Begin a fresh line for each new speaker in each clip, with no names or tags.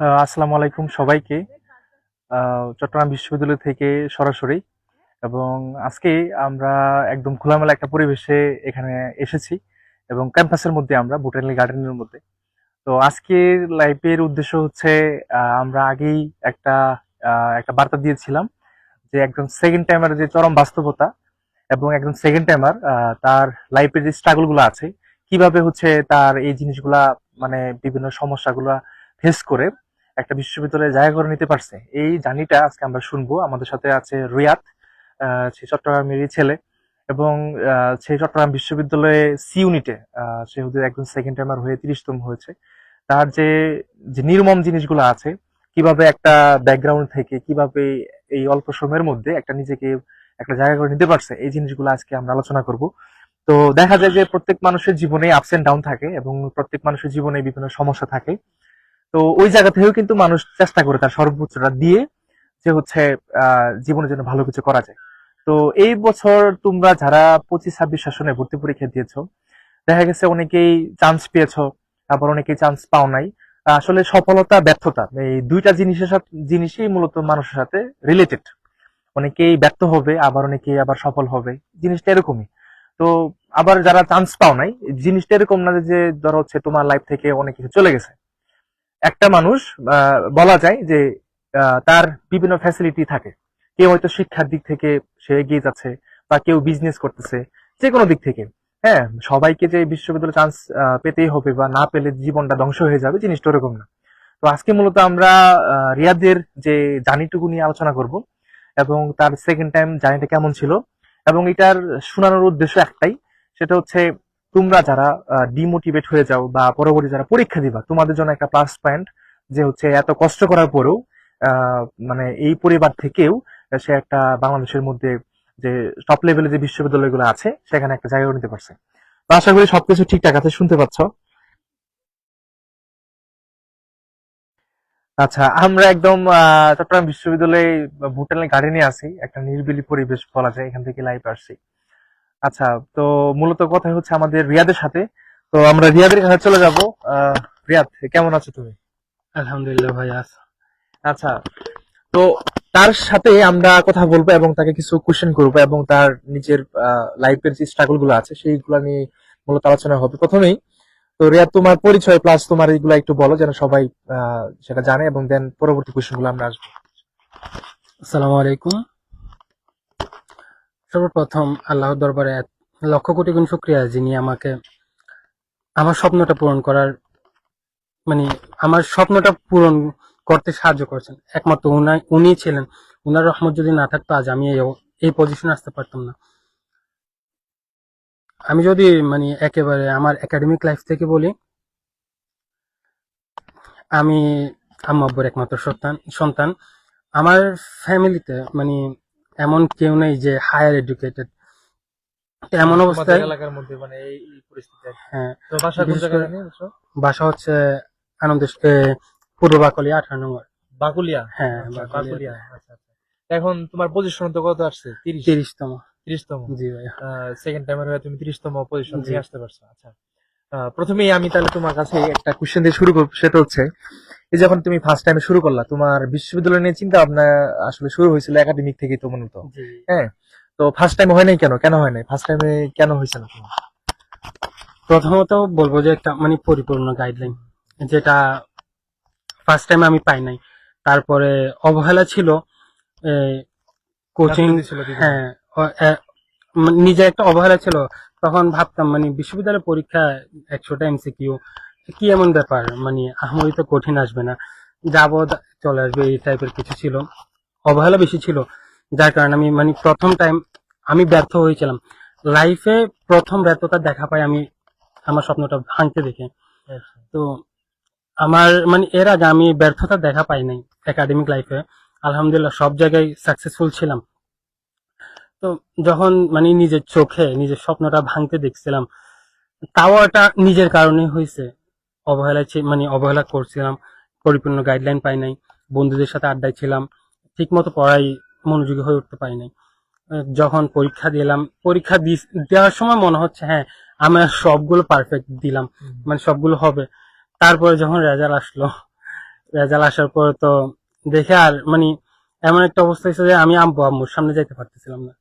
আসসালামু আলাইকুম সবাইকে। চট্টগ্রাম বিশ্ববিদ্যালয় থেকে সরাসরি এবং আজকে আমরা একদম খোলামেলা একটা পরিবেশে এখানে এসেছি এবং ক্যাম্পাসের মধ্যে আমরা বোটানিক্যাল গার্ডেনের মধ্যে। তো আজকের লাইভের উদ্দেশ্য হচ্ছে আমরা আগেই একটা একটা বার্তা দিয়েছিলাম যে একজন সেকেন্ড টাইমার যে চরম বাস্তবতা এবং একজন সেকেন্ড টাইমার তার লাইফের যে স্ট্রাগল গুলো আছে কিভাবে হচ্ছে তার এই জিনিসগুলা মানে বিভিন্ন সমস্যাগুলা ফেস করে একটা বিশ্ববিদ্যালয়ে জায়গা করে নিতে পারছে, এই জার্নিটা আজকে আমরা শুনবো। আমাদের সাথে আছে রিয়াদ, সে চট্টগ্রামেরই ছেলে এবং সে চট্টগ্রাম বিশ্ববিদ্যালয়ে সি ইউনিটে সে হচ্ছে একজন সেকেন্ড টাইমার হয়ে 30তম হয়েছে। তার যে যে নির্মম জিনিসগুলো আছে, কিভাবে একটা ব্যাকগ্রাউন্ড থেকে কিভাবে এই অল্প সময়ের মধ্যে একটা নিজেকে একটা জায়গা করে নিতে পারছে, এই জিনিসগুলো আজকে আমরা আলোচনা করব। তো দেখা যায় যে প্রত্যেক মানুষের জীবনে আপস এন্ড ডাউন থাকে এবং প্রত্যেক মানুষের জীবনে বিভিন্ন সমস্যা থাকে। তো ওই জায়গা থেকেও কিন্তু মানুষ চেষ্টা করে তার সর্বোচ্চটা দিয়ে যে হচ্ছে জীবনের জন্য ভালো কিছু করা যায়। তো এই বছর তোমরা যারা 25-26 সেশনে ভর্তি পরীক্ষা দিয়েছো, দেখা গেছে অনেকেই চান্স পেয়েছো, আবার অনেকেই চান্স পাও নাই। আসলে সফলতা ব্যর্থতা এই দুইটা জিনিসই মূলত মানুষের সাথে রিলেটেড। অনেকেই ব্যর্থ হবে, আবার অনেকেই আবার সফল হবে, জিনিসটা এরকমই। তো আবার যারা চান্স পাও নাই, জিনিসটা এরকম না যে ধরো হচ্ছে তোমার লাইফ থেকে অনেক কিছু চলে গেছে। একটা মানুষ বলা যায় যে তার বিভিন্ন ফ্যাসিলিটি থাকে। কেউ হয়তো শিক্ষার দিক থেকে সে এগিয়ে যাচ্ছে, বা কেউ বিজনেস করতেছে, যে কোনো দিক থেকে। হ্যাঁ, সবাইকে যে বিশ্ববিদ্যালয়ে চান্স পেতেই হবে বা না পেলে জীবনটা ধ্বংস হয়ে যাবে, জিনিসটা ওরকম না। তো আজকে মূলত আমরা রিয়াদের যে জার্নিটুকু নিয়ে আলোচনা করব এবং তার সেকেন্ড টাইম জার্নিটা কেমন ছিল। এবং এটার শোনানোর উদ্দেশ্য একটাই, সেটা হচ্ছে তোমরা যারা ডিমোটিভেট হয়ে যাও বা পরবর্তী যারা পরীক্ষা দিবা, তোমাদের জন্য একটা প্লাস পয়েন্ট যে হচ্ছে এত কষ্ট করার পরেও মানে এই পরিবার থেকেও সে একটা বাংলাদেশের মধ্যে যে টপ লেভেলে যে বিশ্ববিদ্যালয়গুলো আছে সেখানে একটা জায়গা করে নিতে পারছে। তো আশা করি সবকিছু ঠিকঠাক আছে, শুনতে পাচ্ছ? আচ্ছা, আমরা একদম চট্টগ্রাম বিশ্ববিদ্যালয়ে ভুটানের গার্ডেনে আছি, একটা নিরিবিলি পরিবেশ বলা যায়, এখান থেকে লাইভ আসছি। আচ্ছা, তো মূলত কথা হচ্ছে আমাদের রিয়াদের সাথে। তো আমরা রিয়াদের কাছে চলে যাব। রিয়াদ, কেমন আছো তুমি?
আলহামদুলিল্লাহ ভাই আস
আচ্ছা, তো তার সাথে আমরা কথা বলবো এবং তাকে কিছু কোশ্চেন করবো এবং তার নিজের লাইফের যে স্ট্রাগল গুলো আছে সেইগুলো নিয়ে মূলত আলোচনা হবে প্রথমেই। তো রিয়াদ, তোমার পরিচয় প্লাস তোমার এইগুলা একটু বলো যেন সবাই সেটা জানে, এবং দেন পরবর্তী কোশ্চেন গুলো আমরা আসবো।
আসসালামু আলাইকুম। সর্বপ্রথম আল্লাহর দরবারে লক্ষ কোটি গুণ শুকরিয়া যিনি আমাকে আমার স্বপ্নটা পূরণ করার মানে আমার স্বপ্নটা পূরণ করতে সাহায্য করেছেন। একমাত্র উনি ছিলেন। উনার রহমত যদি না থাকতো আজ আমি এই পজিশনে আসতে পারতাম না। আমি যদি একেবারে আমার একাডেমিক লাইফ থেকে বলি, আমি আম্মু আব্বুর একমাত্র সন্তান। আমার ফ্যামিলিতে এমন কেউ নেই যে হায়ার এডুকেটেড। এমন
মানে তোমাদের
অবস্থায়
এলাকার মধ্যে মানে এই পরিস্থিতি আর কি।
হ্যাঁ,
তো বাসা কোন
বিশেষ
জায়গায়
করে
জানি বুঝছো?
বাসা হচ্ছে আনন্দ পূর্ব বাকলিয়া 18 নম্বর।
বাকুলিয়া।
হ্যাঁ,
আচ্ছা,
বাকলিয়াতে
বাকুলিয়া। আচ্ছা আচ্ছা। এখন তোমার পজিশন তো কত আসছে? 30?
30তম।
30তম।
জি ভাইয়া।
সেকেন্ড টাইমের হয়ে তুমি 30তম পজিশন
জি।
নিয়ে আসতে পারছো। আচ্ছা, প্রথমেই আমি তাহলে তোমার কাছে একটা কোশ্চেন দিয়ে শুরু করবো, সেটা হচ্ছে এই যখন তুমি ফার্স্ট টাইমে শুরু করলা, তোমার বিশ্ববিদ্যালয় নিয়ে চিন্তা ভাবনা আসলে শুরু হয়েছিল একাডেমিক থেকেই তো মূলত।
জি,
হ্যাঁ, তো ফার্স্ট টাইম হয় নাই কেন? কেন হয় নাই ফার্স্ট টাইমে? কেন হয়েছে না তোমার?
প্রথমত বলবো যে একটা পরিপূর্ণ গাইডলাইন যেটা ফার্স্ট টাইম আমি পাই নাই। তারপরে অবহেলা ছিল, কোচিং।
গাফিলতি ছিল বিভিন্ন।
হ্যাঁ, নিজে একটা অবহেলা ছিল। তখন ভাবতাম বিশ্ববিদ্যালয় পরীক্ষা 100টা এমসিকিউ, কি এমন ব্যাপার, আহামরি তো কঠিন আসবে না, যাবো চলে আসবে, এই টাইপের কিছু ছিল। অবহেলা বেশি ছিল, যার কারণে আমি প্রথম টাইম আমি ব্যর্থ হয়েছিলাম। লাইফে প্রথম ব্যর্থতা দেখা পাই আমি আমার স্বপ্নটা ভাঙতে দেখে।
আচ্ছা।
তো আমার এর আগে আমি ব্যর্থতা দেখা পাই নাই একাডেমিক লাইফে। আলহামদুলিল্লাহ সব জায়গায় সাকসেসফুল ছিলাম। তো যখন নিজের চোখে নিজের স্বপ্নটা ভাঙতে দেখছিলাম, তাও এটা নিজের কারণে হয়েছে। অবহেলা করছিলাম, পরিপূর্ণ গাইডলাইন পাই নাই, বন্ধুদের সাথে আড্ডায় ছিলাম, ঠিক মতো পড়াই মনোযোগী হয়ে উঠতে পারি নাই। যখন পরীক্ষা দিলাম, দেওয়ার সময় মনে হচ্ছে হ্যাঁ আমার সবগুলো পারফেক্ট দিলাম, সবগুলো হবে। তারপরে যখন রেজাল্ট আসলো, রেজাল্ট আসার পর তো দেখে আর মানে এমন একটা অবস্থা হয়েছে যে আমি আব্বু আম্মুর সামনে যেতে পারতেছিলাম না।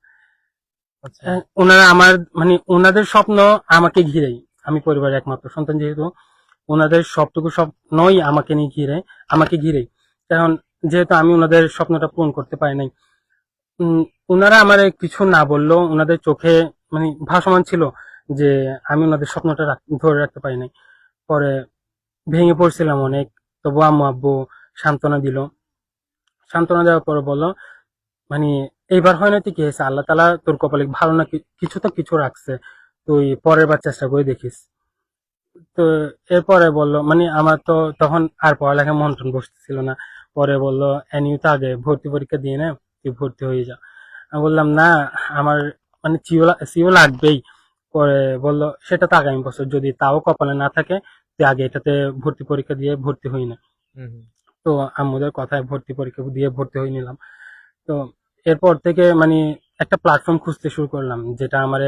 আচ্ছা।
ওনারা আমার মানে ওনাদের স্বপ্ন আমাকে ঘিরেই, আমি পরিবারের একমাত্র সন্তান যেহেতু ওনাদের সবটুকু স্বপ্নই আমাকে নিয়ে ঘিরে, আমাকে ঘিরেই। কারণ যেহেতু আমি ওনাদের স্বপ্নটা পূরণ করতে পারি নাই, উম, ওনারা আমার কিছু না বললেও ওনাদের চোখে মানে ভাসমান ছিল যে আমি ওনাদের স্বপ্নটা ধরে রাখতে পারি নাই। পরে ভেঙে পড়ছিলাম অনেক, তবু আম্মু আব্বু সান্ত্বনা দিল। সান্ত্বনা দেওয়ার পরে বললো মানে এইবার হয় না তো কি হয়েছে, আল্লাহ তালা তোর কপালে ভালো না কিছু তো কিছু রাখছে, তুই পরের বার চেষ্টা করে দেখিস। তো এরপরে বললো মানে আমার তো তখন আর পড়ালেখা মন টন বসতেছিল না। পরে বললো এনিউ তো আগে ভর্তি পরীক্ষা দিয়ে নে, তুই ভর্তি হয়ে যা। আমি বললাম না, আমার মানে সিও লাগবেই। পরে বললো সেটা তো আগামী বছর, যদি তাও কপালে না থাকে তুই আগে এটাতে ভর্তি পরীক্ষা দিয়ে ভর্তি হই না।
হুম হুম।
তো আম্মুদের কথায় ভর্তি পরীক্ষা দিয়ে ভর্তি হয়ে নিলাম। তো এরপর থেকে মানে একটা প্ল্যাটফর্ম খুঁজতে শুরু করলাম যেটা আমার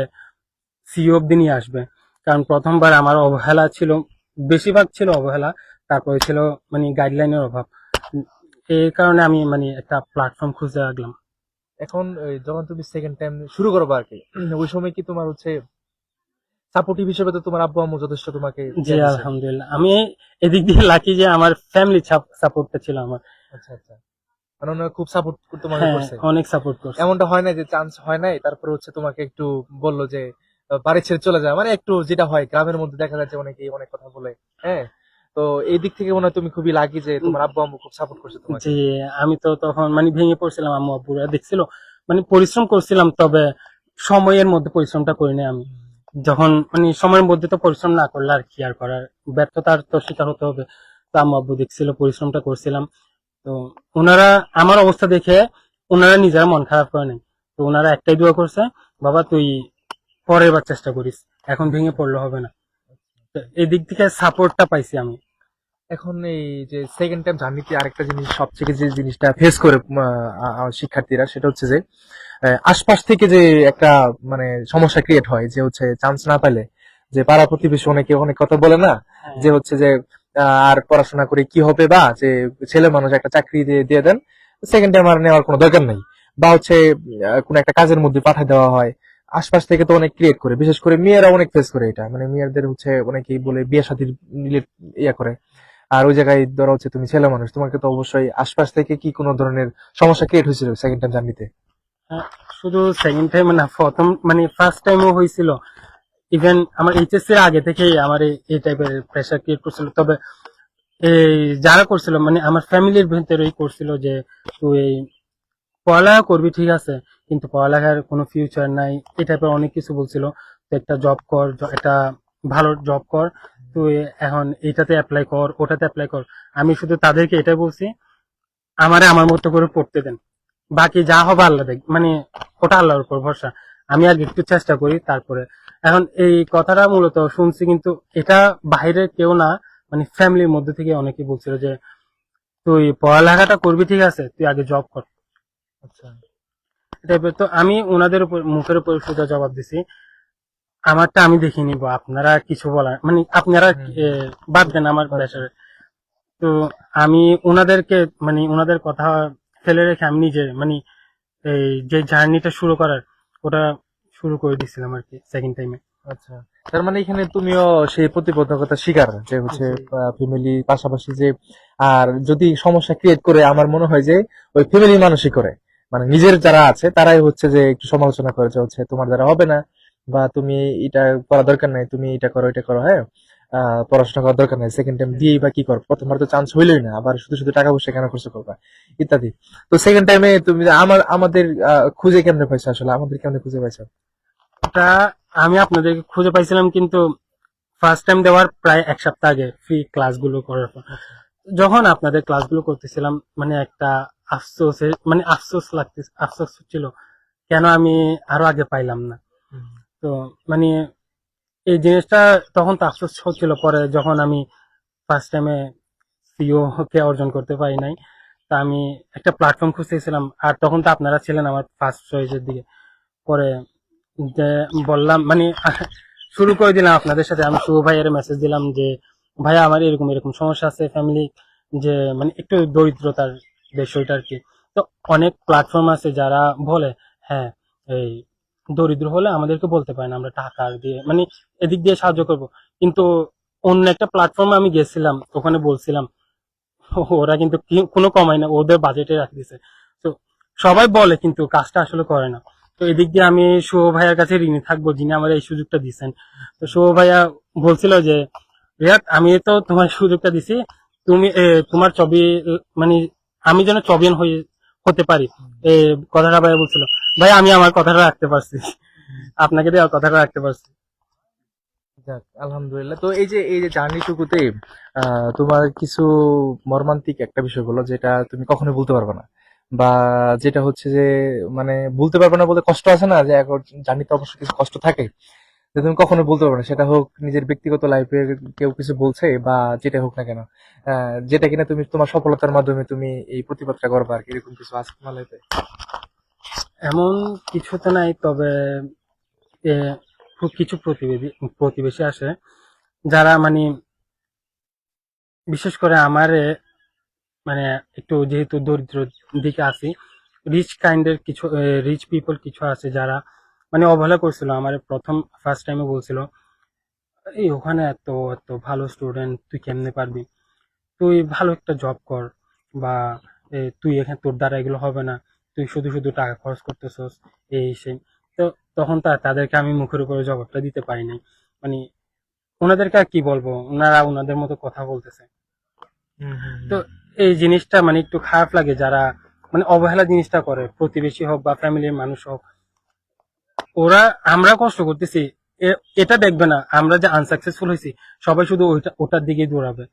সিও অব্দি নিয়ে আসবে। কারণ প্রথমবার আমার অবহেলা ছিল, বেশিরভাগ ছিল অবহেলা, তারপরে ছিল মানে গাইডলাইনের অভাব। এই কারণে আমি মানে একটা প্ল্যাটফর্ম খুঁজে রাখলাম।
এখন যখন তুমি সেকেন্ড টাইম শুরু করবে আর কি, ওই সময় কি তোমার হচ্ছে সাপোর্টিভ হিসেবে তো তোমার আব্বু আম্মু যথেষ্ট তোমাকে
জি
ইয়া দিছে?
আলহামদুলিল্লাহ, আমি এদিক দিয়ে লাকি যে আমার ফ্যামিলি সাপোর্টটা ছিল আমার।
আচ্ছা আচ্ছা। মানে ওনারা খুব সাপোর্ট তোমাকে
হ্যাঁ,
করছে?
অনেক সাপোর্ট করছে।
এমনটা হয় না যে চান্স হয় নাই তারপরে হচ্ছে তোমাকে একটু বললো যে বাড়ি ছেড়ে চলে যায়, মানে একটু যেটা হয় গ্রামের মধ্যে দেখা যাচ্ছে অনেকেই অনেক কথা বলে, হ্যাঁ? তো এই দিক থেকে মনে হয় তুমি খুবই লাকি যে তোমার আব্বু আম্মু খুব সাপোর্ট করছে তোমাকে।
জি, আমি তো তখন মানে ভেঙে পড়ছিলাম, আম্মু আব্বুরা দেখছিল মানে পরিশ্রম করছিলাম, তবে সময়ের মধ্যে পরিশ্রমটা করিনি আমি। যখন মানে সময়ের মধ্যে তো পরিশ্রম না করলে আর কি আর করার, ব্যর্থতার তো শিকার হতে হবে। তো আম্মু আব্বু দেখছিল পরিশ্রমটা করছিলাম। তো ওনারা আমার অবস্থা দেখে ওনারা নিজেরা মন খারাপ করে নাই। তো ওনারা একটাই দোয়া করছে, বাবা তুই পরের বার চেষ্টা করিস, এখন ভেঙে পড়লে হবে না। তো এই দিক থেকে সাপোর্টটা পাইছি আমি।
এখন এই যে সেকেন্ড টাইম জার্নিতে আরেকটা জিনিস সবথেকে যে জিনিসটা ফেস করে শিক্ষার্থীরা, সেটা হচ্ছে যে আশপাশ থেকে যে একটা মানে সমস্যা ক্রিয়েট হয় যে হচ্ছে চান্স না পেলে যে পাড়া প্রতিবেশী অনেকে অনেক কথা বলে না,
হ্যাঁ,
যে হচ্ছে যে আর পড়াশোনা করে কি হবে, বা যে ছেলে মানুষ একটা চাকরি দিয়ে দেন, সেকেন্ড টাইম আর নেওয়ার কোনো দরকার নেই, বা হচ্ছে কোনো একটা কাজের মধ্যে পাঠিয়ে দেওয়া হয়। আশপাশ থেকে তো অনেক ক্রিয়েট করে, বিশেষ করে মেয়েরা অনেক ফেস করে এটা, মানে মেয়েদের হচ্ছে অনেকেই বলে বিয়ে শাদীর ইয়া করে। আর ওই জায়গায় ধরো হচ্ছে তুমি ছেলে মানুষ, তোমাকে তো অবশ্যই আশপাশ থেকে কি কোনো ধরনের সমস্যা ক্রিয়েট হয়েছিল সেকেন্ড টাইম জার্নিতে?
হ্যাঁ, শুধু সেকেন্ড টাইম না, প্রথম মানে ফার্স্ট টাইমও হয়েছিল। ইভেন আমার এইচএসসি এর আগে থেকেই আমার এই টাইপের প্রেশার ক্রিয়েট করছিল। তবে এই যারা করছিল মানে আমার ফ্যামিলির ভেতরেই করছিল যে তুই পড়ালেখা করবি ঠিক আছে, কিন্তু পড়ালেখার কোনো ফিউচার নাই, এই টাইপের অনেক কিছু বলছিল। তো একটা জব কর, একটা ভালো জব কর, তুই এখন এইটাতে অ্যাপ্লাই কর, ওটাতে অ্যাপ্লাই কর। আমি শুধু তাদেরকে এটাই বলছি, আমারে আমার মতো করে পড়তে দেন, বাকি যা হবে আল্লাহ দেখ, মানে ওটা আল্লাহর উপর ভরসা। আমি আগে একটু চেষ্টা করি তারপরে। এখন এই কথাটা মূলত শুনছি, কিন্তু এটা বাইরের কেউ না, মানে ফ্যামিলির মধ্যে থেকে অনেকে বলছিল যে তুই পড়ালেখাটা করবি ঠিক আছে, তুই আগে জব কর।
আচ্ছা।
তো আমি ওনাদের উপর মুখের উপর সোজা জবাব দিছি, আমারটা আমি দেখে নিব, আপনারা কিছু বলার মানে আপনারা
হুম।
বাদ দেন আমার প্রেশারে। তো আমি ওনাদেরকে মানে ওনাদের কথা ফেলে রেখে আমি নিজে মানে এই যে জার্নিটা শুরু করার, ওটা শুরু করে দিছিলাম আর কি সেকেন্ড টাইমে।
আচ্ছা। তার মানে এখানে তুমিও সেই প্রতিবন্ধকতা শিকার, যে হচ্ছে
জি,
ফ্যামিলি পাশাপাশি যে, আর যদি সমস্যা ক্রিয়েট করে আমার মনে হয় যে ওই ফ্যামিলি মানুষই করে, মানে নিজের যারা আছে তারাই হচ্ছে যে একটু সমালোচনা করে যে হচ্ছে তোমার দ্বারা হবে না, বা তুমি এটা করা দরকার নাই, তুমি এটা করো এটা করো, হ্যাঁ, পড়াশোনা করার দরকার নাই, সেকেন্ড টাইম দিয়েই বা কি করো, প্রথমবার তো চান্স হইলই না, আবার শুধু শুধু টাকা পয়সা কেন খরচ করবা, ইত্যাদি। তো সেকেন্ড টাইমে তুমি আমাদের খুঁজে কেমনে পাইছো, আসলে আমাদের কেমনে খুঁজে পাইছো?
ওটা আমি আপনাদেরকে খুঁজে পাইছিলাম, কিন্তু ফার্স্ট টাইম দেওয়ার প্রায় এক সপ্তাহ আগে ফ্রি ক্লাসগুলো করার পর
আচ্ছা।
যখন আপনাদের ক্লাসগুলো করতেছিলাম, মানে একটা মানে আফসোস ছিল, কেন আমি আরো আগে পাইলাম না।
হুম।
তো মানে এই জিনিসটা তখন তো আফসোস হচ্ছিল, পরে যখন আমি ফার্স্ট টাইমে সিও কে অর্জন করতে পারি নাই, তা আমি একটা প্ল্যাটফর্ম খুঁজতেছিলাম, আর তখন তো আপনারা ছিলেন আমার ফার্স্ট চয়েসের দিকে। পরে যে বললাম মানে শুরু করে দিলাম আপনাদের সাথে, আমি শুভ ভাইয়ের মেসেজ দিলাম যে ভাইয়া আমার এরকম এরকম সমস্যা আছে, ফ্যামিলি যে মানে একটু দরিদ্রতার বিষয়টা আর কি। তো অনেক প্ল্যাটফর্ম আছে যারা বলে হ্যাঁ এই দরিদ্র হলে আমাদেরকে বলতে পারেন, আমরা টাকা দিয়ে মানে এদিক দিয়ে সাহায্য করব। কিন্তু অন্য একটা প্ল্যাটফর্মে আমি গেছিলাম, ওখানে বলছিলাম, ওরা কিন্তু কোনো কমায় না, ওদের বাজেটে রাখি দিছে। তো সবাই বলে কিন্তু কাজটা আসলে করে না। তো এদিক দিয়ে আমি শুভ ভাইয়ার কাছে ঋণী থাকবো, যিনি আমার এই সুযোগটা দিচ্ছেন। তো শুভ ভাইয়া বলছিল যে রিয়াদ, আমি তো তোমার সুযোগটা দিছি, তুমি তোমার ছবি মানে আমি যেন ছবিয়ান হয়ে হতে পারি, এই কথাটা ভাইয়া বলছিল। ভাই আমি আমার কথাটা রাখতে পারছি, আপনাকে দেওয়ার কথাটা রাখতে পারছি।
যাক, আলহামদুলিল্লাহ। তো এই যে জার্নিটুকুতে তোমার কিছু মর্মান্তিক একটা বিষয় বলো, যেটা তুমি কখনোই ভুলতে পারবে না, বা যেটা হচ্ছে যে মানে ভুলতে পারবে না বলতে কষ্ট আছে না, যে এখন জার্নিতে অবশ্যই কিছু কষ্ট থাকে, যে তুমি কখনো বলতে পারবে না, সেটা হোক নিজের ব্যক্তিগত লাইফের কেউ কিছু বলছে বা যেটা হোক না কেন, যেটা কিনা তুমি তোমার সফলতার মাধ্যমে তুমি এই প্রতিবাদটা করবা আর কি, এরকম কিছু আছে তোমার লাইফে?
এমন কিছু তো নাই, তবে এ, কিছু প্রতিবেশী আসে যারা মানে বিশেষ করে আমার মানে একটু যেহেতু দরিদ্র দিকে আছি, রিচ কাইন্ডের কিছু রিচ পিপল কিছু আছে যারা মানে অবহেলা করছিল আমার। প্রথম ফার্স্ট টাইমে বলছিল এই ওখানে এত এত ভালো স্টুডেন্ট, তুই কেমনে পারবি, তুই ভালো একটা জব কর, বা তুই এখানে তোর দ্বারা এগুলো হবে না, তুই শুধু শুধু টাকা খরচ করতেছস, এই সেই। তো তখন তাদেরকে আমি মুখের উপরে জবাবটা দিতে পারি নাই। মানে ওনাদেরকে আর কি বলবো, ওনারা ওনাদের মতো কথা বলতেছে।
হুম, হুম,
তো
হুম।
এই জিনিসটা মানে একটু খারাপ লাগে, যারা মানে অবহেলা জিনিসটা করে, প্রতিবেশী হোক বা ফ্যামিলির মানুষ হোক। ওরা আমরা কষ্ট করতেছি, এটা দেখবে না আমরা যে আনসাকসেসফুল হয়েছি, সবাই শুধু ওটার দিকেই দৌড়াবে।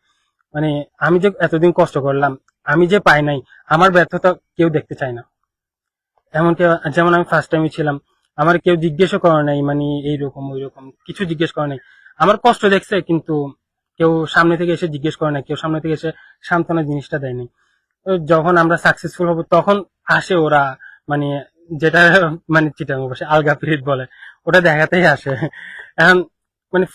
মানে আমি যে এতদিন কষ্ট করলাম, আমি যে পাই নাই, আমার ব্যর্থতা কেউ দেখতে চায় না। এমনকি যেমন আমি ফার্স্ট টাইমে ছিলাম, আমার কেউ জিজ্ঞেসও করে নাই, মানে এইরকম ওই রকম কিছু জিজ্ঞেস করে নাই। আমার কষ্ট দেখছে কিন্তু কেউ সামনে থেকে এসে জিজ্ঞেস করে নাই, কেউ সামনে থেকে এসে সান্ত্বনা জিনিসটা দেয়নি। তো যখন আমরা সাকসেসফুল হব তখন আসে ওরা, মানে যেটা মানে চিটাং ভাষায় আলগা পিরিয়ড বলে, ওটা দেখাতেই আসে। এখন মানে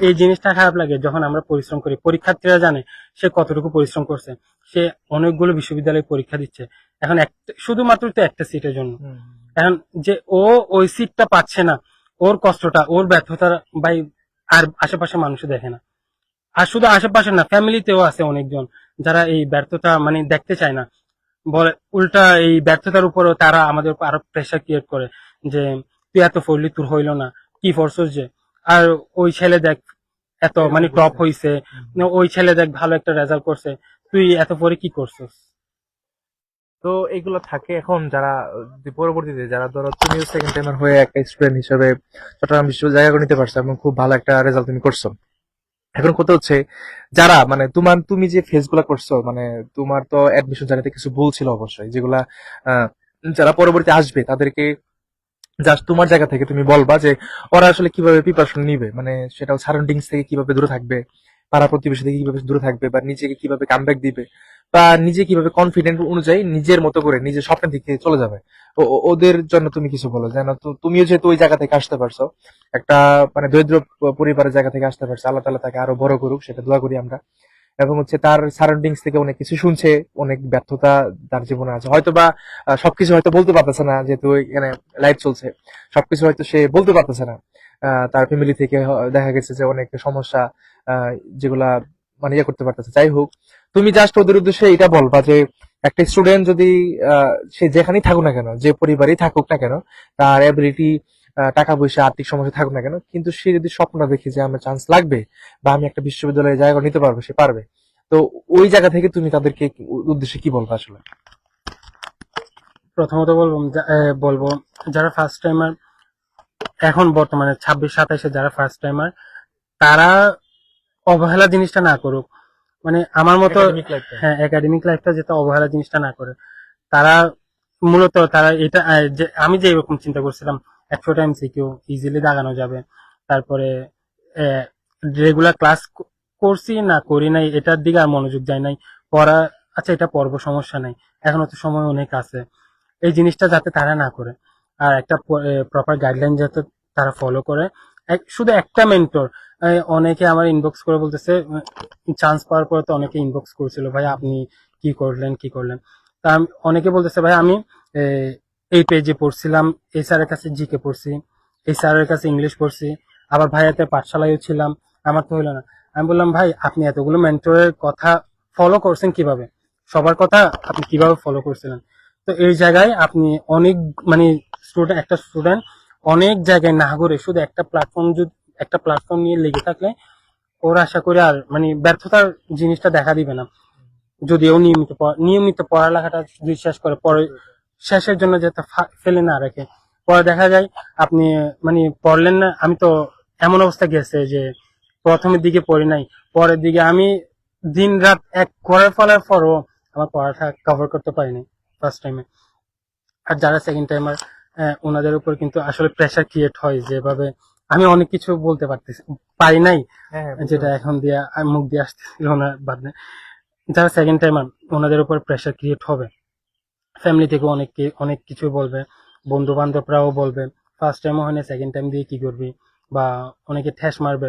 এই জিনিসটা খারাপ লাগে যখন আমরা পরিশ্রম করি, পরীক্ষার্থীরা জানে সে কতটুকু পরিশ্রম করছে, সে অনেকগুলো বিশ্ববিদ্যালয়ে পরীক্ষা দিচ্ছে, এখন শুধুমাত্র তো একটা সিটের জন্য।
হুম,
এখন যে ও ওই সিটটা পাচ্ছে না, ওর কষ্টটা ওর ব্যর্থতা ভাই আর আশেপাশে মানুষ দেখে না। আর শুধু আশেপাশে না, ফ্যামিলিতেও আছে অনেকজন যারা এই ব্যর্থতা মানে দেখতে চায় না, বলে উল্টা এই ব্যর্থতার উপরও তারা আমাদের উপর আরো প্রেশার ক্রিয়েট করে যে তুই এত পড়লি তোর হইলো না, কি ফরছস যে, আর ওই ছেলে দেখ এত
এরকম
মানে টপ
করছে।
হইছে,
হুম, হুম।
ওই ছেলে দেখ ভালো একটা রেজাল্ট করছে, তুই এত পরে কি করছিস।
তো এগুলো থাকে এখন যারা পরবর্তীতে যারা ধরো তুমিও সেকেন্ড টাইমার হয়ে একটা স্টুডেন্ট হিসেবে চট্টগ্রাম বিশ্ববিদ্যালয় জায়গা করে নিতে পারছো এবং খুব ভালো একটা রেজাল্ট তুমি করছো। এখন কথা হচ্ছে যারা মানে তুমি যে ফেস গুলা করছো, মানে তোমার তো অ্যাডমিশন জার্নিতে কিছু ভুল ছিল অবশ্যই, যেগুলা আহ, যারা পরবর্তী আসবে তাদেরকে জাস্ট তোমার জায়গা থেকে তুমি বলবা যে ওরা আসলে কিভাবে প্রিপারেশন নিবে, মানে সেটা সারাউন্ডিংস থেকে কিভাবে দূরে থাকবে, পাড়া প্রতিবেশী থেকে কিভাবে দূরে থাকবে, বা নিজেকে কিভাবে কামব্যাক দিবে, বা নিজে কিভাবে কনফিডেন্ট অনুযায়ী নিজের মতো করে নিজের স্বপ্নের দিকে চলে যাবে। ওদের জন্য তুমি কিছু বলো, যেন তুমিও যেহেতু ওই জায়গা থেকে আসতে পারছো, একটা মানে দরিদ্র পরিবারের জায়গা থেকে আসতে পারছো, আল্লাহ তাআলা তাকে আরো বড় করুক, সেটা দোয়া করি আমরা। এবং হচ্ছে তার সারাউন্ডিংস থেকে অনেক কিছু শুনছে, অনেক ব্যর্থতা তার জীবনে আছে, হয়তো বা সবকিছু হয়তো বলতে পারতেছে না, যেহেতু এখানে লাইফ চলছে, সবকিছু হয়তো সে বলতে পারতেছে না। তার ফ্যামিলি থেকে দেখা গেছে যে অনেক সমস্যা, আহ, যেগুলা মানে ইয়ে করতে পারতেছে। যাই হোক, তুমি জাস্ট ওদের উদ্দেশ্যে এটা বলবা যে একটা স্টুডেন্ট যদি সে যেখানেই থাকুক না কেন, যে পরিবারেই থাকুক না কেন, তার এবিলিটি, টাকা পয়সা আর্থিক সমস্যা থাকুক না কেন, কিন্তু সে যদি স্বপ্ন দেখে যে আমার চান্স লাগবে বা আমি একটা বিশ্ববিদ্যালয়ে জায়গা নিতে পারবো, সে পারবে। তো ওই জায়গা থেকে তুমি তাদেরকে উদ্দেশ্যে কি বলবো আসলে?
প্রথমত বলবো বলবো যারা ফার্স্ট টাইমার, এখন বর্তমানে 26-27-এ যারা ফার্স্ট টাইমার, তারা অবহেলা জিনিসটা না করুক। মানে আমার মতো,
একাডেমিক লাইফটা।
হ্যাঁ একাডেমিক লাইফটা যেটা অবহেলা জিনিসটা না করে, তারা মূলত তারা এটা যে আমি যে এরকম চিন্তা করছিলাম 100টা এমসিকিউ ইজিলি দাগানো যাবে, তারপরে রেগুলার ক্লাস করছি না করি নাই এটার দিকে আর মনোযোগ যায় নাই, পড়া আচ্ছা এটা পড়বো সমস্যা নাই, এখনো তো সময় অনেক আছে, এই জিনিসটা যাতে তারা না করে। আর একটা প্রপার গাইডলাইন যাতে তারা ফলো করে। শুধু একটা মেন্টর, অনেকে আমার ইনবক্স করে বলতেছে, চান্স পাওয়ার পর তো অনেকে ইনবক্স করেছিল, ভাই আপনি কি করলেন। তা অনেকে বলতেছে ভাই আমি আহ, এই পেজে পড়ছিলাম, এই স্যারের কাছে জিকে পড়ছি, এই স্যারের কাছে ইংলিশ পড়ছি, আবার ভাইয়াতে পাঠশালায়ও ছিলাম, আমার তো হইলো না। আমি বললাম ভাই আপনি এতগুলো মেন্টরের কথা ফলো করছেন কিভাবে, সবার কথা আপনি কিভাবে ফলো করছিলেন? তো এই জায়গায় আপনি অনেক মানে একটা স্টুডেন্ট অনেক জায়গায় না ঘুরে শুধু একটা প্ল্যাটফর্ম নিয়ে লেগে থাকলে ওর আশা করে আর মানে ব্যর্থতার জিনিসটা দেখা দিবে না। যদি ও নিয়মিত পড়ালেখাটা যদি শেষ করে, পরে শেষের জন্য যাতে ফেলে না রাখে। পরে দেখা যায় আপনি মানে পড়লেন না। আমি তো এমন অবস্থা গেছে যে প্রথমের দিকে পড়ি নাই, পরের দিকে আমি দিন রাত এক করে ফেলার পরও আমার পড়াটা কভার করতে পারিনি ফার্স্ট টাইমে। আর যারা সেকেন্ড টাইমার ওনাদের উপর কিন্তু আসলে প্রেশার ক্রিয়েট হয়, যেভাবে আমি অনেক কিছু বলতে পারি নাই,
হ্যাঁ, হ্যাঁ, বুঝতে
যেটা
পারছি।
এখন দিয়ে মুখ দিয়ে আসতেছিল না, বাদ নেই। যারা সেকেন্ড টাইমার ওনাদের উপর প্রেশার ক্রিয়েট হবে, ফ্যামিলি থেকে অনেক কিছু বলবে, বন্ধু বান্ধবরাও বলবে ফার্স্ট টাইমও হয় না, সেকেন্ড টাইম দিয়ে কি করবি, বা অনেকে ঠেস মারবে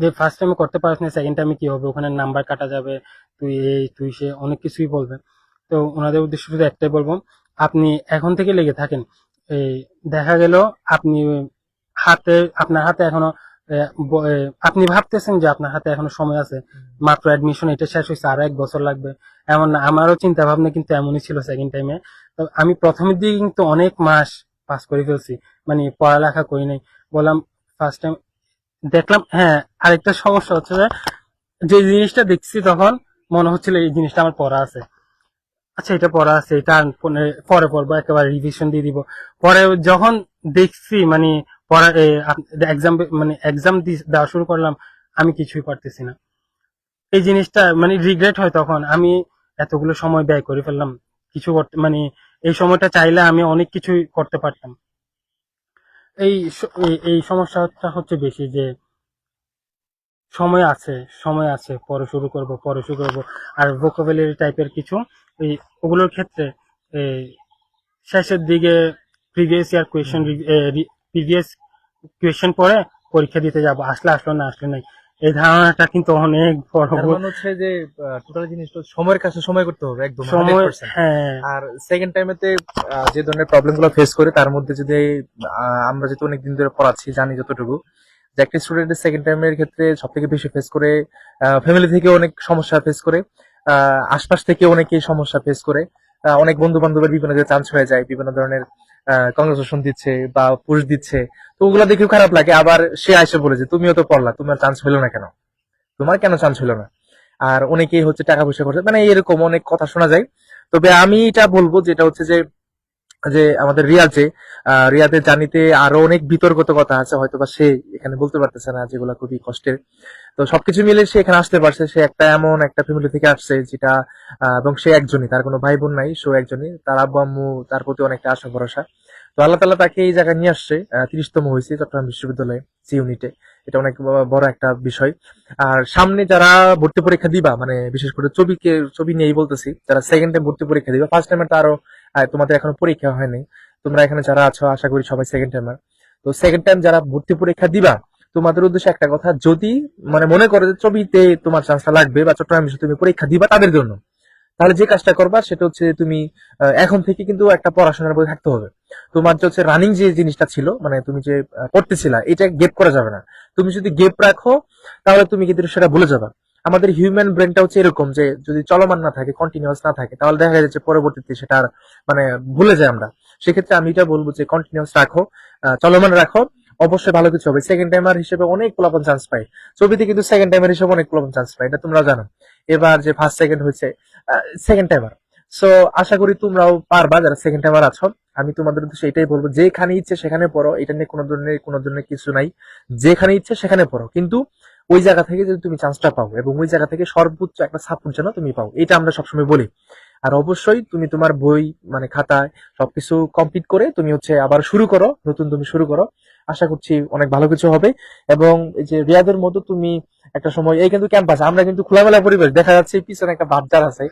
যে ফার্স্ট টাইমে করতে পারিস না, সেকেন্ড টাইমে কি হবে, ওখানে নাম্বার কাটা যাবে, তুই এই তুই সে, অনেক কিছুই বলবে। তো ওনাদের উদ্দেশ্য শুধু একটাই বলবো, আপনি এখন থেকে লেগে থাকেন। এই দেখা গেল আপনি আপনার হাতে এখনো আপনি ভাবতেছেন যে আপনার হাতে এখনো সময় আছে, মাত্র অ্যাডমিশন এটা শেষ হয়েছে, আরো 1 বছর লাগবে, এমন না। আমারও চিন্তা ভাবনা কিন্তু এমনই ছিল সেকেন্ড টাইমে। তো আমি প্রথমের দিকে কিন্তু অনেক মাস পাস করে ফেলছি, মানে পড়ালেখা করি নাই। বললাম ফার্স্ট টাইম দেখলাম, হ্যাঁ আরেকটা সমস্যা হচ্ছে যে জিনিসটা দেখছি তখন মনে হচ্ছিল এই জিনিসটা আমার পড়া আছে, আচ্ছা এটা পড়া আছে, এটা আর পরে পড়বো, একেবারে রিভিশন দিয়ে দিব। পরে যখন দেখছি মানে পড়া এক্সাম মানে এক্সাম দেওয়া শুরু করলাম, আমি কিছুই পারতেছি না। এই জিনিসটা মানে রিগ্রেট হয় তখন, আমি এতগুলো সময় ব্যয় করে ফেললাম কিছু করতে, মানে এই সময়টা চাইলে আমি অনেক কিছুই করতে পারতাম। এই সমস্যাটা হচ্ছে বেশি যে সময় আছে, পরে শুরু করব। আর ভোকাবুলারি টাইপের কিছু এই ওগুলোর ক্ষেত্রে এই শেষের দিকে প্রিভিয়াস ইয়ার কোয়েশ্চেন,
হুম।
প্রিভিয়াস কোয়েশ্চেন পড়ে পরীক্ষা দিতে যাব, আসলো না আসলে নাই, এই ধারণাটা কিন্তু অনেক বড়
তার
ভুল।
মানে হচ্ছে যে টোটাল জিনিসটা সময়ের কাছে সময় করতে হবে একদম হান্ড্রেড
সময়,
পার্সেন্ট
হ্যাঁ
আর সেকেন্ড টাইমেতে যে ধরনের প্রবলেম গুলো ফেস করে তার মধ্যে যদি আমরা যেহেতু অনেকদিন ধরে পড়াচ্ছি জানি যতটুকু যে একটা স্টুডেন্টের সেকেন্ড টাইমের ক্ষেত্রে সব থেকে বেশি ফেস করে ফ্যামিলি থেকে অনেক সমস্যা ফেস করে, আশপাশ থেকে অনেকেই সমস্যা ফেস করে, অনেক বন্ধু বান্ধবের বিভিন্ন জায়গায় চান্স হয়ে যায়, বিভিন্ন ধরনের কংগ্রেচুলেশন দিচ্ছে বা পুশ দিচ্ছে, তো ওগুলা দেখেও খারাপ লাগে। আবার সে এসে বলে যে তুমিও তো পড়লা, তোমার চান্স হলো না কেন, তোমার কেন চান্স হলো না। আর অনেকেই হচ্ছে টাকা পয়সা খরচ, মানে এরকম অনেক কথা শোনা যায়। তবে আমি এটা বলবো যেটা হচ্ছে যে যে আমাদের রিয়াদের জার্নিতে আরো অনেক বিতর্কত কথা আছে, হয়তোবা সে এখানে বলতে পারতেছে না, যেগুলো খুবই কষ্টের। তো সবকিছু মিলে সে এখানে আসতে পারছে, সে একটা এমন একটা ফ্যামিলি থেকে আসছে যেটা এবং সে একজনই, তার কোনো ভাই বোন নাই, সে একজনই, তার আব্বু আম্মু তার প্রতি অনেকটা আশা ভরসা। তো আল্লাহ তাআলা তাকে এই জায়গায় নিয়ে আসছে। 30তম হয়েছে চট্টগ্রাম বিশ্ববিদ্যালয়ে সি ইউনিটে, এটা অনেক বড় একটা বিষয়। আর সামনে যারা ভর্তি পরীক্ষা দিবা, মানে বিশেষ করে ছবি নিয়েই বলতেছি, যারা সেকেন্ড টাইম ভর্তি পরীক্ষা দিবা, ফার্স্ট টাইমে তো আরো তোমাদের এখনো পরীক্ষা হয়নি, তোমরা এখানে যারা আছো আশা করি সবাই সেকেন্ড টাইমার। তো সেকেন্ড টাইম যারা ভর্তি পরীক্ষা দিবা, তোমাদের উদ্দেশ্যে একটা কথা, যদি মানে মনে করো যে ছবিতে তোমার চান্সটা লাগবে বা চট্টগ্রাম বিশ্ববিদ্যালয়ে তুমি পরীক্ষা দিবা তাদের জন্য, তাহলে যে কাজটা করবা সেটা হচ্ছে তুমি এখন থেকে কিন্তু একটা পড়াশোনার বই থাকতে হবে। তোমার যে হচ্ছে রানিং যে জিনিসটা ছিল, মানে তুমি যে পড়তেছিলা, এটা গেপ করা যাবে না। তুমি যদি গেপ রাখো তাহলে তুমি কিন্তু সেটা ভুলে যাবে। আমাদের হিউম্যান ব্রেনটা হচ্ছে এরকম যে যদি চলমান না থাকে, কন্টিনিউয়াস না থাকে, তাহলে দেখা যাচ্ছে পরবর্তীতে সেটা আর মানে ভুলে যায় আমরা। সেক্ষেত্রে আমি এটা বলবো যে কন্টিনিউয়াস রাখো, চলমান রাখো, অবশ্যই ভালো কিছু হবে। সেকেন্ড টাইমার হিসেবে অনেক পোলাপন চান্স পায়, ছবিতে কিন্তু সেকেন্ড টাইমার হিসেবে অনেক পোলাপন চান্স পায়, এটা তোমরা জানো। এবার যে ফার্স্ট সেকেন্ড হয়েছে সেকেন্ড টাইমার, সো আশা করি তোমরাও পারবা যারা সেকেন্ড টাইমার আছো। আমি তোমাদের উদ্দেশ্যে এটাই বলবো, যেখানে ইচ্ছে সেখানে পড়ো, এটা নিয়ে কোনো ধরনের কিছু নাই। যেখানে ইচ্ছে সেখানে পড়ো, কিন্তু ওই জায়গা থেকে যদি তুমি চান্সটা পাও এবং ওই জায়গা থেকে সর্বোচ্চ একটা সাপোর্ট যেন তুমি পাও, এটা আমরা সবসময় বলি। আর অবশ্যই তুমি তোমার বই মানে খাতায় সবকিছু কমপ্লিট করে তুমি হচ্ছে আবার শুরু করো, নতুন তুমি শুরু করো। আশা করছি অনেক ভালো কিছু হবে। এবং এই যে রিয়াদের মতো তুমি একটা সময়, এই কিন্তু ক্যাম্পাস, আমরা কিন্তু খোলামেলা পরিবেশ, দেখা যাচ্ছে পিছনে একটা বাচ্চার আছে,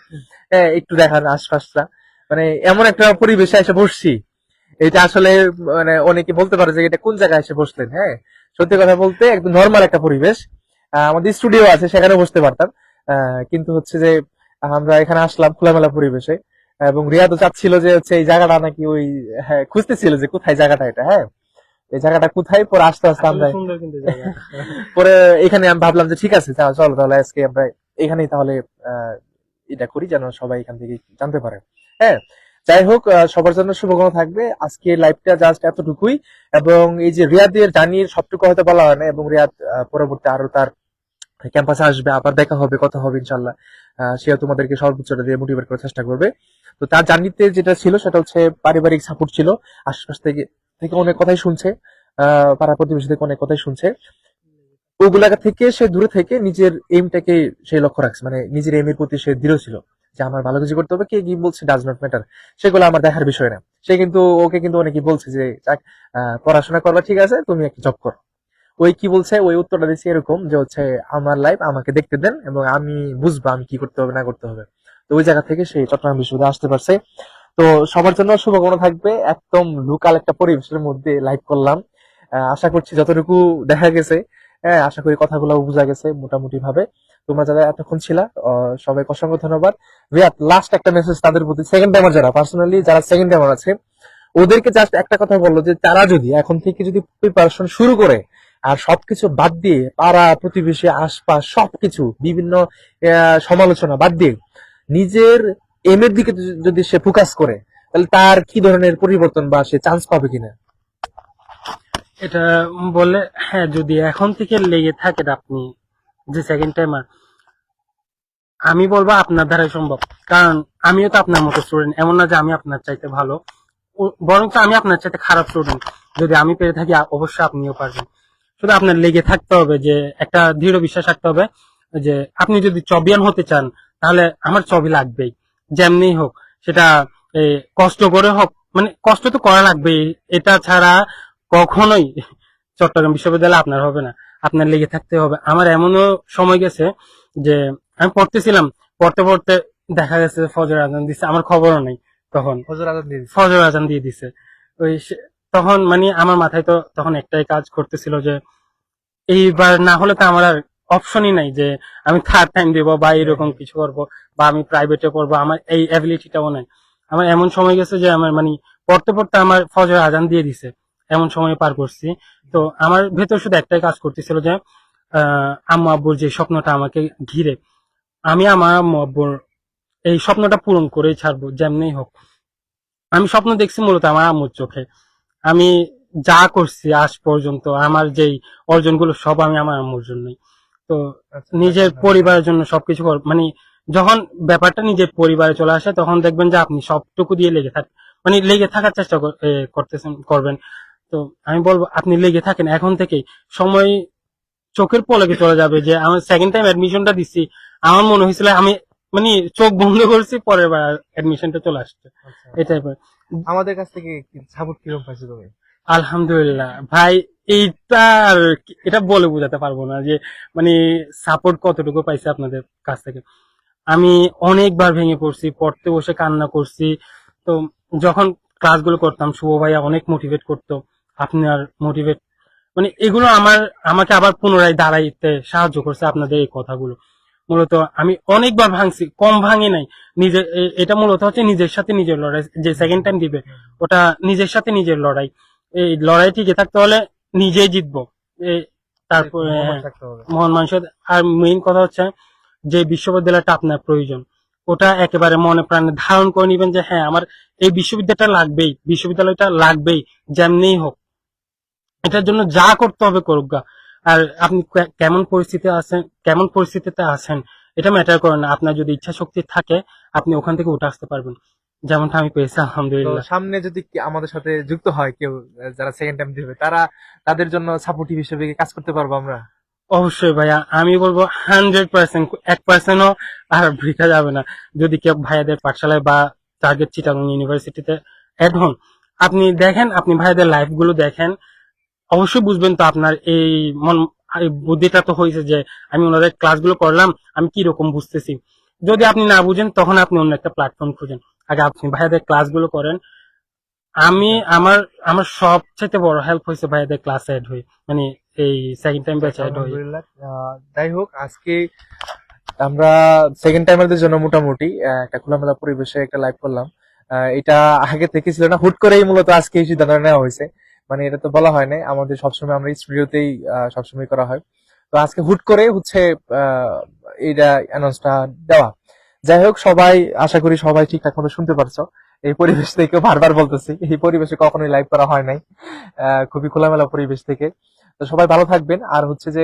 একটু দেখার আশপাশটা, মানে এমন একটা পরিবেশে এসে বসছি, এটা আসলে মানে অনেকে বলতে পারে যে এটা কোন জায়গায় এসে বসলেন। হ্যাঁ, সত্যি কথা বলতে একদম নর্মাল একটা পরিবেশ। আমাদের স্টুডিও আছে, সেখানে বসতে পারতাম। কিন্তু হচ্ছে যে আমরা এখানে আসলাম খোলামেলা পরিবেশে, এবং রিয়াদও চাচ্ছিল যে হচ্ছে এই জায়গাটা নাকি ওই, হ্যাঁ, খুঁজতেছিল যে কোথায় জায়গাটা এটা। হ্যাঁ, এই জায়গাটা কোথায়, পরে আস্তে আস্তে
আসলে
আমরা
সুন্দর কিন্তু জায়গা।
পরে এখানে আমি ভাবলাম যে ঠিক আছে, চলো তাহলে আজকে আমরা এখানেই তাহলে আহ, এটা করি, যেন সবাই এখান থেকে জানতে পারে। হ্যাঁ, যাই হোক, সবার জন্য শুভকামনা থাকবে। আজকে লাইভটা জাস্ট এতটুকুই, এবং এই যে রিয়াদের জানির সবটুকু হয়তো বলা হয় না, এবং রিয়াদ পরবর্তী আরো তার ক্যাম্পাসে আসবে, আবার দেখা হবে, কথা হবে ইনশাল্লাহ। সেও তোমাদেরকে সর্বোচ্চটা দিয়ে মোটিভেট করার চেষ্টা করবে। তো তার জার্নিতে যেটা ছিল সেটা হচ্ছে পারিবারিক সাপোর্ট ছিল, আশপাশ থেকে থেকে অনেক কথাই শুনছে, পাড়া প্রতিবেশী থেকে অনেক কথাই শুনছে। ওগুলা থেকে সে দূরে থেকে নিজের এইমটাকে সে লক্ষ্য রাখছে, মানে নিজের এইমের প্রতি সে দৃঢ় ছিল, যে আমার ভালো কিছু করতে হবে, কে কি বলছে ডাজ নট ম্যাটার, সেগুলো আমার দেখার বিষয় না। সে কিন্তু, ওকে কিন্তু অনেকে বলছে যে যাক, পড়াশোনা করবা ঠিক আছে, তুমি একটা জব করো। ওই কি বলছে, ওই উত্তরটা দিচ্ছে এরকম যে হচ্ছে আমার লাইফ আমাকে দেখতে দেন, এবং আমি বুঝবো আমি কি করতে হবে না করতে হবে। তো ওই জায়গা থেকে সে চট্টগ্রাম বিশ্ববিদ্যালয়ে আসতে পারছে। তো সবার জন্য শুভকামনা থাকবে। একদম লোকাল একটা পরিবেশের মধ্যে লাইভ করলাম। আশা করছি যতটুকু দেখা গেছে, হ্যাঁ, আশা করি কথাগুলো বোঝা গেছে মোটামুটি ভাবে। তোমরা যারা এতক্ষণ ছিলা, সবাইকে অসংখ্য ধন্যবাদ। রিয়াদ, লাস্ট একটা মেসেজ তাদের প্রতি, সেকেন্ড টাইমার যারা, পার্সোনালি যারা সেকেন্ড টাইমার আছে, ওদেরকে জাস্ট একটা কথা বললো যে তারা যদি এখন থেকে যদি প্রিপারেশন শুরু করে, আর সবকিছু বাদ দিয়ে, পাড়া প্রতিবেশী আশপাশ সবকিছু বিভিন্ন সমালোচনা বাদ দিয়ে নিজের এম এর দিকে যদি সে ফোকাস করে, তাহলে তার কি ধরনের পরিবর্তন বা সে চান্স পাবে কিনা?
এটা বলে, হ্যাঁ, যদি এখন থেকে লেগে থাকেন আপনি যে সেকেন্ড টাইমার, আমি বলবো আপনার দ্বারাই সম্ভব। কারণ আমিও তো আপনার মতো স্টুডেন্ট, এমন না যে আমি আপনার চাইতে ভালো, বরং আমি আপনার চাইতে খারাপ স্টুডেন্ট। যদি আমি পেরে থাকি, অবশ্যই আপনিও পারবেন। শুধু আপনার লেগে থাকতে হবে, যে একটা দৃঢ় বিশ্বাস রাখতে হবে যে আপনি যদি চবিয়ান হতে চান, তাহলে আমার ছবি লাগবেই, যেমনি হোক। সেটা কষ্ট করে হোক, মানে কষ্ট তো করা লাগবেই, এটা ছাড়া কখনোই চট্টগ্রাম বিশ্ববিদ্যালয় আপনার হবে না। আপনার লেগে থাকতে হবে। আমার এমনও সময় গেছে যে আমি পড়তেছিলাম, পড়তে পড়তে দেখা গেছে ফজর আজান দিচ্ছে, আমার খবরও নেই। তখন
ফজর আজান দিয়ে দিছে।
ফজর আজান দিয়ে দিছে। ওই তখন মানে আমার মাথায় তো তখন একটাই কাজ করতেছিল যে এইবার না হলে তো আমার আর অপশনই নাই যে আমি থার্ড টাইম দেবো বা এরকম কিছু করবো, বা আমি প্রাইভেটে পড়বো, আমার এই অ্যাবিলিটিটাও নাই। আমার এমন সময় গেছে যে আমার মানে পড়তে পড়তে আমার ফজর আজান দিয়ে দিছে, এমন সময় পার করছি। তো আমার ভেতর শুধু একটাই কাজ করতেছিল যে আম্মু আব্বুর যে স্বপ্নটা আমাকে ঘিরে, আমি আমার আম্মু আব্বুর এই স্বপ্নটা পূরণ করেই ছাড়বো, যেমনি হোক। আমি স্বপ্ন দেখছি মূলত আমার আম্মুর চোখে। আমি যা করছি আজ পর্যন্ত, আমার যেই অর্জনগুলো সব আমি আমার আম্মুর জন্যই। তো
আচ্ছা,
নিজের
আলহামদুলিল্লাহ।
পরিবারের জন্য সবকিছু মানে যখন ব্যাপারটা নিজের পরিবারে চলে আসে, তখন দেখবেন যে আপনি সবটুকু দিয়ে লেগে থাকেন, মানে লেগে থাকার চেষ্টা করবেন। তো আমি বলবো আপনি লেগে থাকেন এখন থেকেই। সময় চোখের পলকে চলে যাবে। যে আমার সেকেন্ড টাইম অ্যাডমিশনটা দিচ্ছি, আমার মনে হয়েছিল আমি মানে চোখ বন্ধ করছি, পরের বার অ্যাডমিশনটা চলে আসছে,
আচ্ছা,
এই টাইপের।
আমাদের কাছ থেকে সাপোর্ট কিরকম পাইছো তুমি?
আলহামদুলিল্লাহ ভাই, এইটা আর এটা বলে বোঝাতে পারবো না যে মানে সাপোর্ট কতটুকু পাইছে আপনাদের কাছ থেকে। আমি অনেকবার ভেঙে পড়ছি, পড়তে বসে কান্না করছি। তো যখন ক্লাসগুলো করতাম, শুভ ভাইয়া অনেক মোটিভেট করতো। আপনার মোটিভেট মানে এগুলো আমাকে আবার পুনরায় দাঁড়াইতে সাহায্য করছে আপনাদের এই কথাগুলো। মূলত আমি অনেকবার ভাঙছি, কম ভাঙি নাই। এটা মূলত হচ্ছে নিজের সাথে নিজের লড়াই। যে সেকেন্ড টাইম দিবে, ওটা নিজের সাথে নিজের লড়াই। এই লড়াই টিকে থাকতে হলে নিজেই জিতবো। তারপরে
মোহাম্মদ থাকতে হবে।
মহান মানুষের। আর মেইন কথা হচ্ছে যে বিশ্ববিদ্যালয়টা আপনার প্রয়োজন, ওটা একেবারে মনে প্রাণে ধারণ করে নিবেন যে হ্যাঁ, আমার এই বিশ্ববিদ্যালয়টা লাগবেই, যেমনি হোক। এটার জন্য যা করতে হবে করুক গা। আর আপনি কেমন পরিস্থিতিতে আছেন, এটা ম্যাটার করে না। আপনার যদি ইচ্ছা শক্তি থাকে, আপনি ওখান থেকে উঠে আসতে পারবেন, যেমনটা আমি পেয়েছি
তো
আলহামদুলিল্লাহ।
সামনে যদি আমাদের সাথে যুক্ত হয় কেউ, যারা সেকেন্ড টাইম দিবে, তাদের জন্য সাপোর্টিভ হিসেবে কি কাজ করতে পারবো আমরা?
অবশ্যই ভাইয়া, আমি বলবো 100%, 1%ও আর বৃথা যাবে না। যদি কেউ ভাইয়াদের পাঠশালায় বা টার্গেট চিটাগং ইউনিভার্সিটিতে অ্যাড হন, আপনি দেখেন, আপনি ভাইয়াদের লাইফ গুলো দেখেন, অবশ্যই বুঝবেন তো আপনার এই বুদ্ধিটা তো হয়েছে যে আমি ওনাদের ক্লাসগুলো করলাম, আমি কি রকম বুঝতেছি। যদি আপনি না বুঝেন, তখন আপনি অন্য একটা প্ল্যাটফর্ম খুঁজেন। আগে আপনি ভাইয়াদের ক্লাসগুলো করেন, আমি আমার আমার সবচেয়ে বড় হেল্প হয়েছে ভাইয়াদের ক্লাস এড হই, মানে এই সেকেন্ড টাইম ব্যাচ এড হই।
আলহামদুলিল্লাহ। যাই হোক, আজকে আমরা সেকেন্ড টাইমারদের জন্য মোটামুটি একটা খোলামেলা পরিবেশে একটা লাইভ করলাম। এটা আগে থেকে ছিল না, হুট করেই মূলত আজকে এই সিদ্ধান্ত নেওয়া হয়েছে। মানে এটা তো বলা হয় না, আমাদের সবসময় আমরা স্টুডিওতেই সবসময় করা হয়। তো আজকে হুট করে হচ্ছে এইটা অ্যানাউন্সটা দেওয়া। যাই হোক, সবাই আশা করি সবাই ঠিকঠাক মতো শুনতে পারছো। এই পরিবেশ থেকে বারবার বলতেছি, এই পরিবেশে কখনোই লাইভ করা হয় নাই। খুবই খোলামেলা পরিবেশ থেকে। তো সবাই ভালো থাকবেন। আর হচ্ছে যে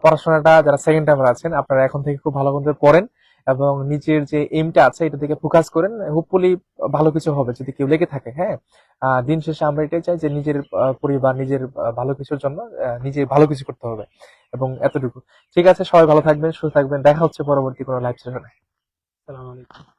পড়াশোনাটা যারা সেকেন্ড টাইমার আছেন, আপনারা এখন থেকে খুব ভালো করে পড়েন এবং নিজের যে এইমটা আছে এটা দিকে ফোকাস করেন। হোপফুলি ভালো কিছু হবে যদি কেউ লেগে থাকে। হ্যাঁ, দিন শেষে আমরা এটাই চাই যে নিজের পরিবার, নিজের ভালো কিছুর জন্য নিজে ভালো কিছু করতে হবে, এবং এতটুকু। ঠিক আছে, সবাই ভালো থাকবেন, সুস্থ থাকবেন, দেখা হচ্ছে পরবর্তী কোনো লাইভ সেশনে।
আসসালামু আলাইকুম।